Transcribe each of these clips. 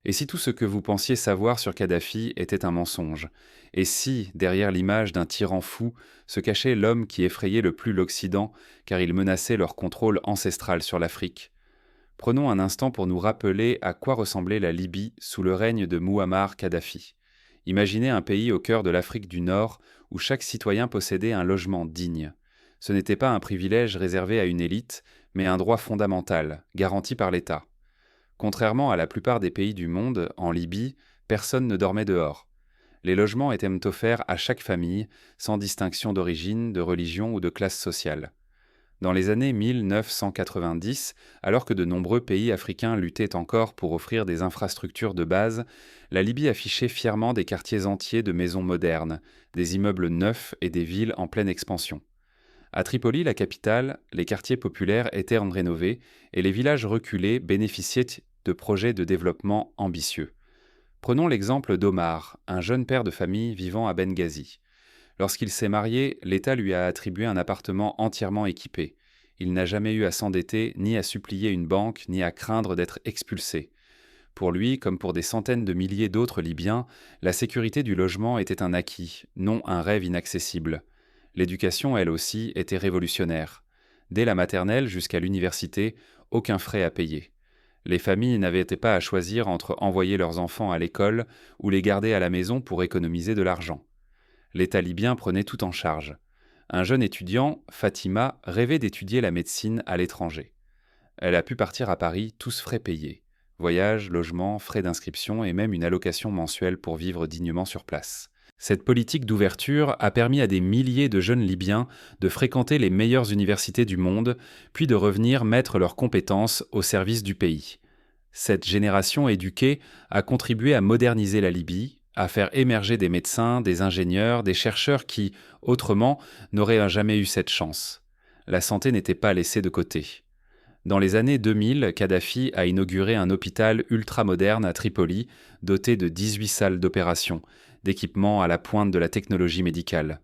Et si tout ce que vous pensiez savoir sur Kadhafi était un mensonge? Et si, derrière l'image d'un tyran fou, se cachait l'homme qui effrayait le plus l'Occident, car il menaçait leur contrôle ancestral sur l'Afrique? Prenons un instant pour nous rappeler à quoi ressemblait la Libye sous le règne de Mouammar Kadhafi. Imaginez un pays au cœur de l'Afrique du Nord où chaque citoyen possédait un logement digne. Ce n'était pas un privilège réservé à une élite, mais un droit fondamental, garanti par l'État. Contrairement à la plupart des pays du monde, en Libye, personne ne dormait dehors. Les logements étaient offerts à chaque famille, sans distinction d'origine, de religion ou de classe sociale. Dans les années 1990, alors que de nombreux pays africains luttaient encore pour offrir des infrastructures de base, la Libye affichait fièrement des quartiers entiers de maisons modernes, des immeubles neufs et des villes en pleine expansion. À Tripoli, la capitale, les quartiers populaires étaient rénovés et les villages reculés bénéficiaient de projets de développement ambitieux. Prenons l'exemple d'Omar, un jeune père de famille vivant à Benghazi. Lorsqu'il s'est marié, l'État lui a attribué un appartement entièrement équipé. Il n'a jamais eu à s'endetter, ni à supplier une banque, ni à craindre d'être expulsé. Pour lui, comme pour des centaines de milliers d'autres Libyens, la sécurité du logement était un acquis, non un rêve inaccessible. L'éducation, elle aussi, était révolutionnaire. Dès la maternelle jusqu'à l'université, aucun frais à payer. Les familles n'avaient pas à choisir entre envoyer leurs enfants à l'école ou les garder à la maison pour économiser de l'argent. L'État libyen prenait tout en charge. Un jeune étudiant, Fatima, rêvait d'étudier la médecine à l'étranger. Elle a pu partir à Paris, tous frais payés. Voyage, logement, frais d'inscription et même une allocation mensuelle pour vivre dignement sur place. Cette politique d'ouverture a permis à des milliers de jeunes Libyens de fréquenter les meilleures universités du monde, puis de revenir mettre leurs compétences au service du pays. Cette génération éduquée a contribué à moderniser la Libye, à faire émerger des médecins, des ingénieurs, des chercheurs qui, autrement, n'auraient jamais eu cette chance. La santé n'était pas laissée de côté. Dans les années 2000, Kadhafi a inauguré un hôpital ultramoderne à Tripoli, doté de 18 salles d'opération, d'équipements à la pointe de la technologie médicale.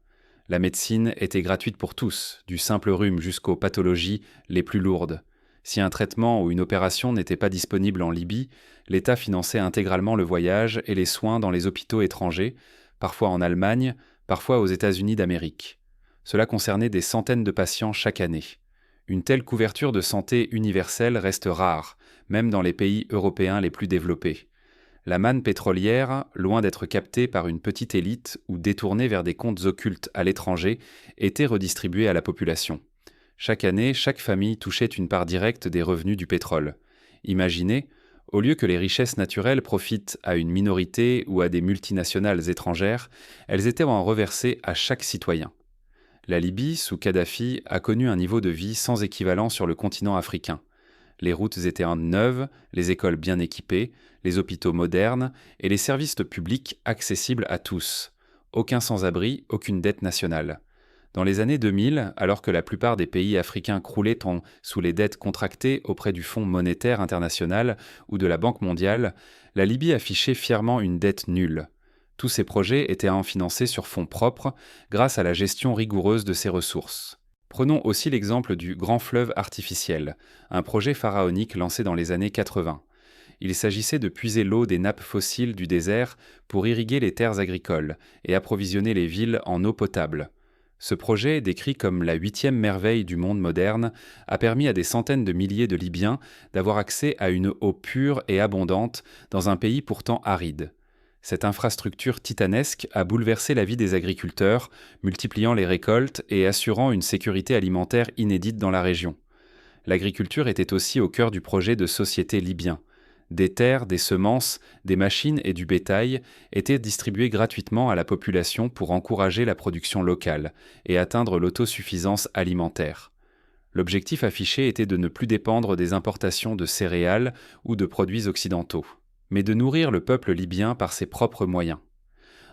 La médecine était gratuite pour tous, du simple rhume jusqu'aux pathologies les plus lourdes. Si un traitement ou une opération n'était pas disponible en Libye, l'État finançait intégralement le voyage et les soins dans les hôpitaux étrangers, parfois en Allemagne, parfois aux États-Unis d'Amérique. Cela concernait des centaines de patients chaque année. Une telle couverture de santé universelle reste rare, même dans les pays européens les plus développés. La manne pétrolière, loin d'être captée par une petite élite ou détournée vers des comptes occultes à l'étranger, était redistribuée à la population. Chaque année, chaque famille touchait une part directe des revenus du pétrole. Imaginez, au lieu que les richesses naturelles profitent à une minorité ou à des multinationales étrangères, elles étaient en reversées à chaque citoyen. La Libye, sous Kadhafi, a connu un niveau de vie sans équivalent sur le continent africain. Les routes étaient neuves, les écoles bien équipées, les hôpitaux modernes et les services publics accessibles à tous. Aucun sans-abri, aucune dette nationale. Dans les années 2000, alors que la plupart des pays africains croulaient sous les dettes contractées auprès du Fonds monétaire international ou de la Banque mondiale, la Libye affichait fièrement une dette nulle. Tous ces projets étaient financés sur fonds propres grâce à la gestion rigoureuse de ses ressources. Prenons aussi l'exemple du Grand Fleuve artificiel, un projet pharaonique lancé dans les années 80. Il s'agissait de puiser l'eau des nappes fossiles du désert pour irriguer les terres agricoles et approvisionner les villes en eau potable. Ce projet, décrit comme la 8e merveille du monde moderne, a permis à des centaines de milliers de Libyens d'avoir accès à une eau pure et abondante dans un pays pourtant aride. Cette infrastructure titanesque a bouleversé la vie des agriculteurs, multipliant les récoltes et assurant une sécurité alimentaire inédite dans la région. L'agriculture était aussi au cœur du projet de société libyen. Des terres, des semences, des machines et du bétail étaient distribués gratuitement à la population pour encourager la production locale et atteindre l'autosuffisance alimentaire. L'objectif affiché était de ne plus dépendre des importations de céréales ou de produits occidentaux, mais de nourrir le peuple libyen par ses propres moyens.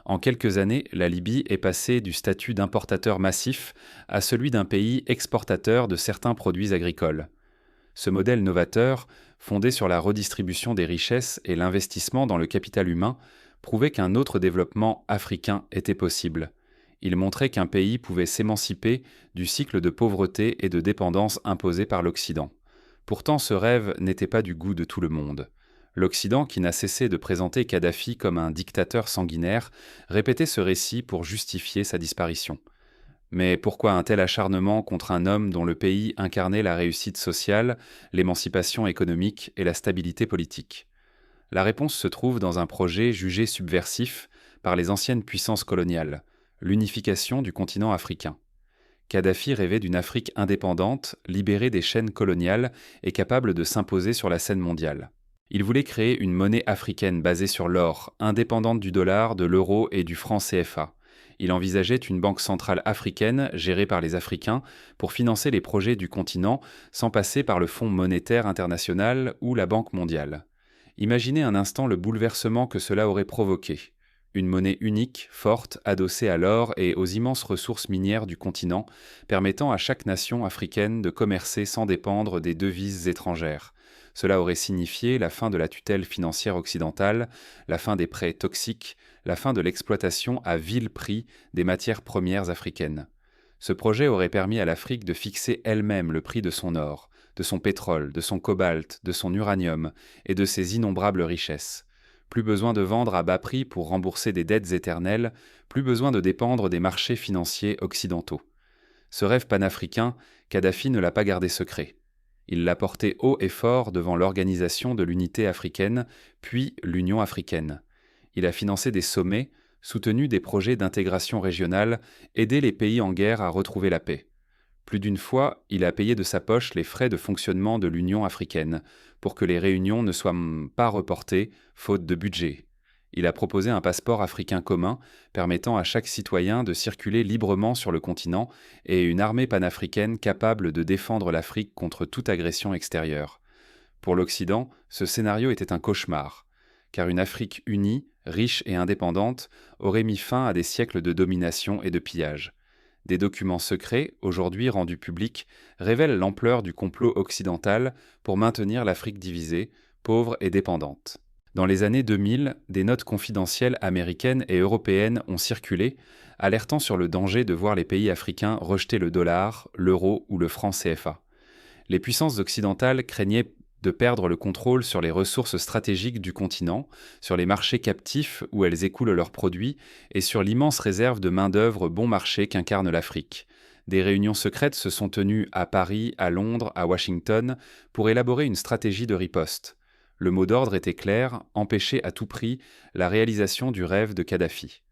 En quelques années, la Libye est passée du statut d'importateur massif à celui d'un pays exportateur de certains produits agricoles. Ce modèle novateur, fondé sur la redistribution des richesses et l'investissement dans le capital humain, prouvait qu'un autre développement africain était possible. Il montrait qu'un pays pouvait s'émanciper du cycle de pauvreté et de dépendance imposé par l'Occident. Pourtant, ce rêve n'était pas du goût de tout le monde. L'Occident, qui n'a cessé de présenter Kadhafi comme un dictateur sanguinaire, répétait ce récit pour justifier sa disparition. Mais pourquoi un tel acharnement contre un homme dont le pays incarnait la réussite sociale, l'émancipation économique et la stabilité politique? La réponse se trouve dans un projet jugé subversif par les anciennes puissances coloniales, l'unification du continent africain. Kadhafi rêvait d'une Afrique indépendante, libérée des chaînes coloniales et capable de s'imposer sur la scène mondiale. Il voulait créer une monnaie africaine basée sur l'or, indépendante du dollar, de l'euro et du franc CFA. Il envisageait une banque centrale africaine, gérée par les Africains, pour financer les projets du continent sans passer par le Fonds monétaire international ou la Banque mondiale. Imaginez un instant le bouleversement que cela aurait provoqué. Une monnaie unique, forte, adossée à l'or et aux immenses ressources minières du continent, permettant à chaque nation africaine de commercer sans dépendre des devises étrangères. Cela aurait signifié la fin de la tutelle financière occidentale, la fin des prêts toxiques, la fin de l'exploitation à vil prix des matières premières africaines. Ce projet aurait permis à l'Afrique de fixer elle-même le prix de son or, de son pétrole, de son cobalt, de son uranium et de ses innombrables richesses. Plus besoin de vendre à bas prix pour rembourser des dettes éternelles, plus besoin de dépendre des marchés financiers occidentaux. Ce rêve panafricain, Kadhafi ne l'a pas gardé secret. Il l'a porté haut et fort devant l'Organisation de l'Unité africaine, puis l'Union africaine. Il a financé des sommets, soutenu des projets d'intégration régionale, aidé les pays en guerre à retrouver la paix. Plus d'une fois, il a payé de sa poche les frais de fonctionnement de l'Union africaine, pour que les réunions ne soient pas reportées, faute de budget. Il a proposé un passeport africain commun, permettant à chaque citoyen de circuler librement sur le continent, et une armée panafricaine capable de défendre l'Afrique contre toute agression extérieure. Pour l'Occident, ce scénario était un cauchemar, car une Afrique unie, riche et indépendante, aurait mis fin à des siècles de domination et de pillage. Des documents secrets, aujourd'hui rendus publics, révèlent l'ampleur du complot occidental pour maintenir l'Afrique divisée, pauvre et dépendante. Dans les années 2000, des notes confidentielles américaines et européennes ont circulé, alertant sur le danger de voir les pays africains rejeter le dollar, l'euro ou le franc CFA. Les puissances occidentales craignaient de perdre le contrôle sur les ressources stratégiques du continent, sur les marchés captifs où elles écoulent leurs produits et sur l'immense réserve de main-d'œuvre bon marché qu'incarne l'Afrique. Des réunions secrètes se sont tenues à Paris, à Londres, à Washington pour élaborer une stratégie de riposte. Le mot d'ordre était clair, empêcher à tout prix la réalisation du rêve de Kadhafi.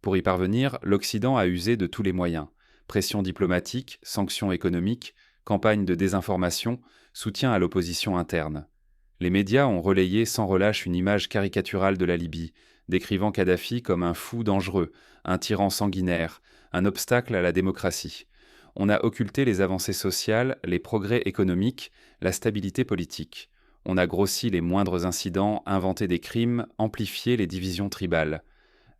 Pour y parvenir, l'Occident a usé de tous les moyens. Pression diplomatique, sanctions économiques, campagne de désinformation, soutien à l'opposition interne. Les médias ont relayé sans relâche une image caricaturale de la Libye, décrivant Kadhafi comme un fou dangereux, un tyran sanguinaire, un obstacle à la démocratie. On a occulté les avancées sociales, les progrès économiques, la stabilité politique. On a grossi les moindres incidents, inventé des crimes, amplifié les divisions tribales.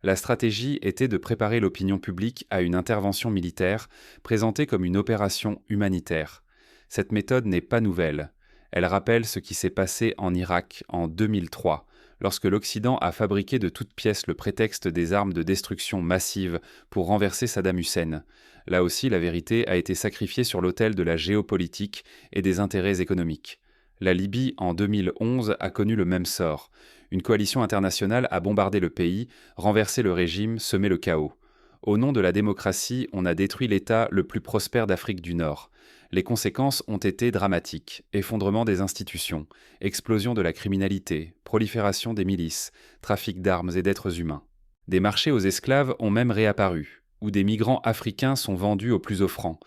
La stratégie était de préparer l'opinion publique à une intervention militaire présentée comme une opération humanitaire. Cette méthode n'est pas nouvelle. Elle rappelle ce qui s'est passé en Irak en 2003, lorsque l'Occident a fabriqué de toutes pièces le prétexte des armes de destruction massive pour renverser Saddam Hussein. Là aussi, la vérité a été sacrifiée sur l'autel de la géopolitique et des intérêts économiques. La Libye, en 2011, a connu le même sort. Une coalition internationale a bombardé le pays, renversé le régime, semé le chaos. Au nom de la démocratie, on a détruit l'État le plus prospère d'Afrique du Nord. Les conséquences ont été dramatiques. Effondrement des institutions, explosion de la criminalité, prolifération des milices, trafic d'armes et d'êtres humains. Des marchés aux esclaves ont même réapparu, où des migrants africains sont vendus aux plus offrants.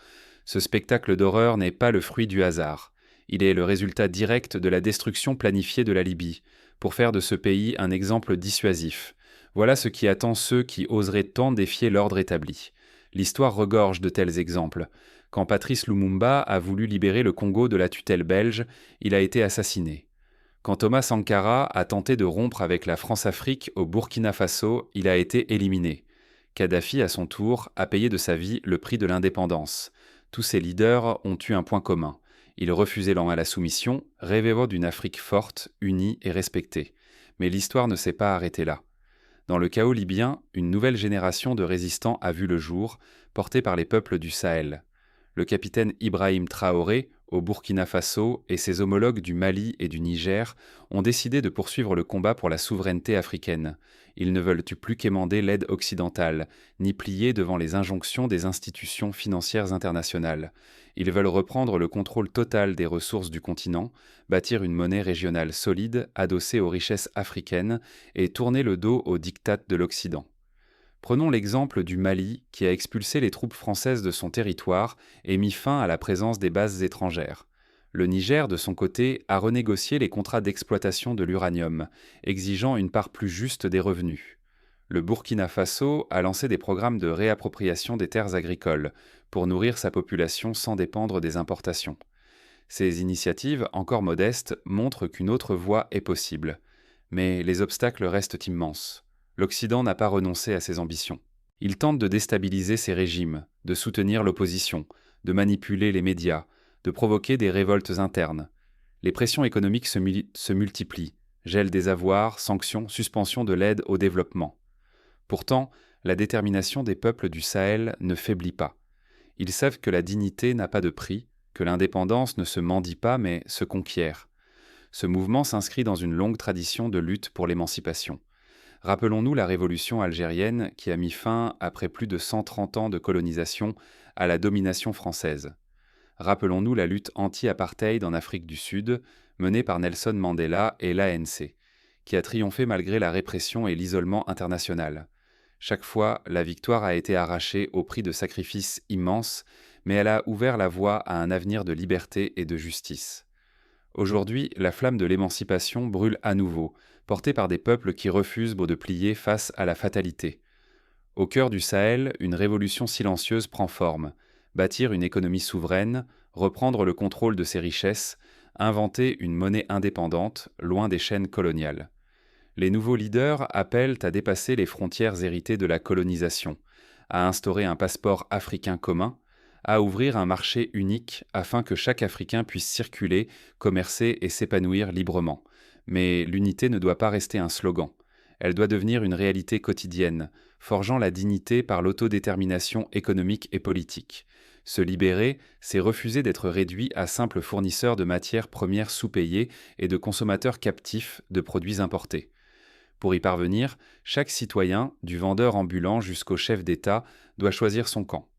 Ce spectacle d'horreur n'est pas le fruit du hasard. Il est le résultat direct de la destruction planifiée de la Libye, pour faire de ce pays un exemple dissuasif. Voilà ce qui attend ceux qui oseraient tant défier l'ordre établi. L'histoire regorge de tels exemples. Quand Patrice Lumumba a voulu libérer le Congo de la tutelle belge, il a été assassiné. Quand Thomas Sankara a tenté de rompre avec la France-Afrique au Burkina Faso, il a été éliminé. Kadhafi, à son tour, a payé de sa vie le prix de l'indépendance. Tous ces leaders ont eu un point commun. Ils refusaient la soumission, rêvant d'une Afrique forte, unie et respectée. Mais l'histoire ne s'est pas arrêtée là. Dans le chaos libyen, une nouvelle génération de résistants a vu le jour, portée par les peuples du Sahel. Le capitaine Ibrahim Traoré, au Burkina Faso et ses homologues du Mali et du Niger ont décidé de poursuivre le combat pour la souveraineté africaine. Ils ne veulent plus quémander l'aide occidentale, ni plier devant les injonctions des institutions financières internationales. Ils veulent reprendre le contrôle total des ressources du continent, bâtir une monnaie régionale solide, adossée aux richesses africaines, et tourner le dos aux diktats de l'Occident. Prenons l'exemple du Mali, qui a expulsé les troupes françaises de son territoire et mis fin à la présence des bases étrangères. Le Niger, de son côté, a renégocié les contrats d'exploitation de l'uranium, exigeant une part plus juste des revenus. Le Burkina Faso a lancé des programmes de réappropriation des terres agricoles, pour nourrir sa population sans dépendre des importations. Ces initiatives, encore modestes, montrent qu'une autre voie est possible. Mais les obstacles restent immenses. L'Occident n'a pas renoncé à ses ambitions. Il tente de déstabiliser ces régimes, de soutenir l'opposition, de manipuler les médias, de provoquer des révoltes internes. Les pressions économiques se multiplient, gel des avoirs, sanctions, suspension de l'aide au développement. Pourtant, la détermination des peuples du Sahel ne faiblit pas. Ils savent que la dignité n'a pas de prix, que l'indépendance ne se mendie pas mais se conquiert. Ce mouvement s'inscrit dans une longue tradition de lutte pour l'émancipation. Rappelons-nous la révolution algérienne qui a mis fin, après plus de 130 ans de colonisation, à la domination française. Rappelons-nous la lutte anti-apartheid en Afrique du Sud, menée par Nelson Mandela et l'ANC, qui a triomphé malgré la répression et l'isolement international. Chaque fois, la victoire a été arrachée au prix de sacrifices immenses, mais elle a ouvert la voie à un avenir de liberté et de justice. Aujourd'hui, la flamme de l'émancipation brûle à nouveau, portée par des peuples qui refusent de plier face à la fatalité. Au cœur du Sahel, une révolution silencieuse prend forme. Bâtir une économie souveraine, reprendre le contrôle de ses richesses, inventer une monnaie indépendante, loin des chaînes coloniales. Les nouveaux leaders appellent à dépasser les frontières héritées de la colonisation, à instaurer un passeport africain commun, à ouvrir un marché unique afin que chaque Africain puisse circuler, commercer et s'épanouir librement. Mais l'unité ne doit pas rester un slogan. Elle doit devenir une réalité quotidienne, forgeant la dignité par l'autodétermination économique et politique. Se libérer, c'est refuser d'être réduit à simple fournisseur de matières premières sous-payées et de consommateurs captifs de produits importés. Pour y parvenir, chaque citoyen, du vendeur ambulant jusqu'au chef d'État, doit choisir son camp.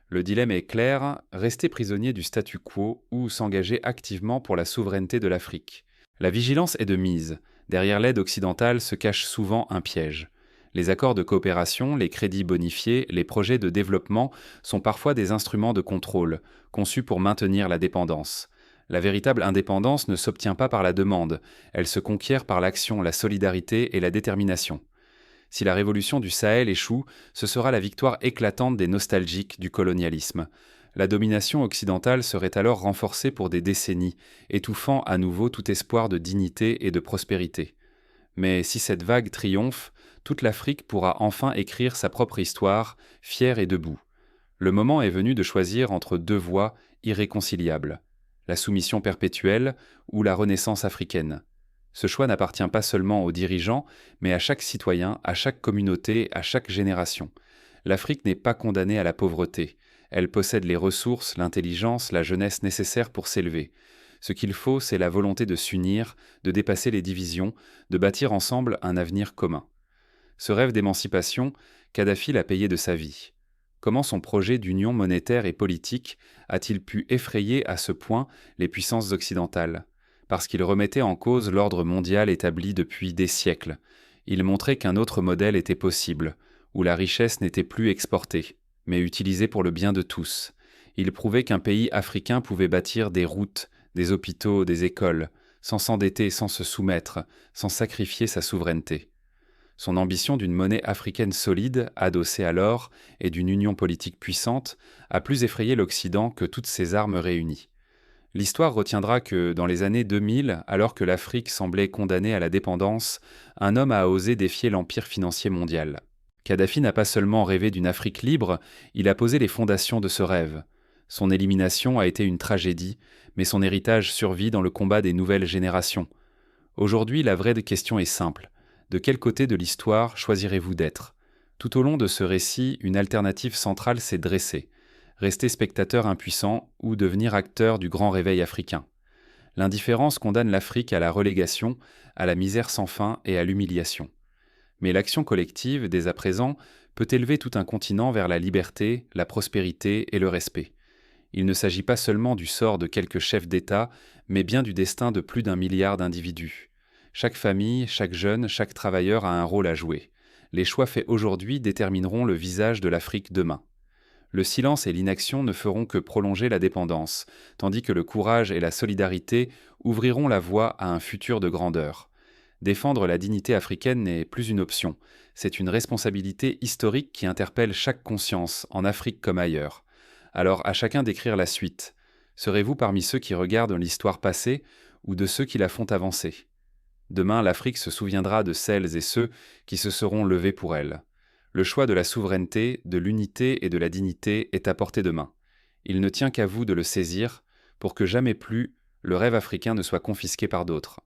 Le dilemme est clair, rester prisonnier du statu quo ou s'engager activement pour la souveraineté de l'Afrique. La vigilance est de mise. Derrière l'aide occidentale se cache souvent un piège. Les accords de coopération, les crédits bonifiés, les projets de développement sont parfois des instruments de contrôle, conçus pour maintenir la dépendance. La véritable indépendance ne s'obtient pas par la demande, elle se conquiert par l'action, la solidarité et la détermination. Si la révolution du Sahel échoue, ce sera la victoire éclatante des nostalgiques du colonialisme. La domination occidentale serait alors renforcée pour des décennies, étouffant à nouveau tout espoir de dignité et de prospérité. Mais si cette vague triomphe, toute l'Afrique pourra enfin écrire sa propre histoire, fière et debout. Le moment est venu de choisir entre deux voies irréconciliables, la soumission perpétuelle ou la renaissance africaine. Ce choix n'appartient pas seulement aux dirigeants, mais à chaque citoyen, à chaque communauté, à chaque génération. L'Afrique n'est pas condamnée à la pauvreté. Elle possède les ressources, l'intelligence, la jeunesse nécessaires pour s'élever. Ce qu'il faut, c'est la volonté de s'unir, de dépasser les divisions, de bâtir ensemble un avenir commun. Ce rêve d'émancipation, Kadhafi l'a payé de sa vie. Comment son projet d'union monétaire et politique a-t-il pu effrayer à ce point les puissances occidentales ? Parce qu'il remettait en cause l'ordre mondial établi depuis des siècles. Il montrait qu'un autre modèle était possible, où la richesse n'était plus exportée, mais utilisée pour le bien de tous. Il prouvait qu'un pays africain pouvait bâtir des routes, des hôpitaux, des écoles, sans s'endetter, sans se soumettre, sans sacrifier sa souveraineté. Son ambition d'une monnaie africaine solide, adossée à l'or, et d'une union politique puissante, a plus effrayé l'Occident que toutes ses armes réunies. L'histoire retiendra que, dans les années 2000, alors que l'Afrique semblait condamnée à la dépendance, un homme a osé défier l'empire financier mondial. Kadhafi n'a pas seulement rêvé d'une Afrique libre, il a posé les fondations de ce rêve. Son élimination a été une tragédie, mais son héritage survit dans le combat des nouvelles générations. Aujourd'hui, la vraie question est simple. De quel côté de l'histoire choisirez-vous d'être ? Tout au long de ce récit, une alternative centrale s'est dressée. rester spectateur impuissant ou devenir acteur du grand réveil africain. L'indifférence condamne l'Afrique à la relégation, à la misère sans fin et à l'humiliation. Mais l'action collective, dès à présent, peut élever tout un continent vers la liberté, la prospérité et le respect. Il ne s'agit pas seulement du sort de quelques chefs d'État, mais bien du destin de plus d'1 milliard d'individus. Chaque famille, chaque jeune, chaque travailleur a un rôle à jouer. Les choix faits aujourd'hui détermineront le visage de l'Afrique demain. Le silence et l'inaction ne feront que prolonger la dépendance, tandis que le courage et la solidarité ouvriront la voie à un futur de grandeur. Défendre la dignité africaine n'est plus une option, c'est une responsabilité historique qui interpelle chaque conscience, en Afrique comme ailleurs. Alors à chacun d'écrire la suite. Serez-vous parmi ceux qui regardent l'histoire passée ou de ceux qui la font avancer ? Demain, l'Afrique se souviendra de celles et ceux qui se seront levés pour elle. Le choix de la souveraineté, de l'unité et de la dignité est à portée de main. Il ne tient qu'à vous de le saisir pour que jamais plus le rêve africain ne soit confisqué par d'autres.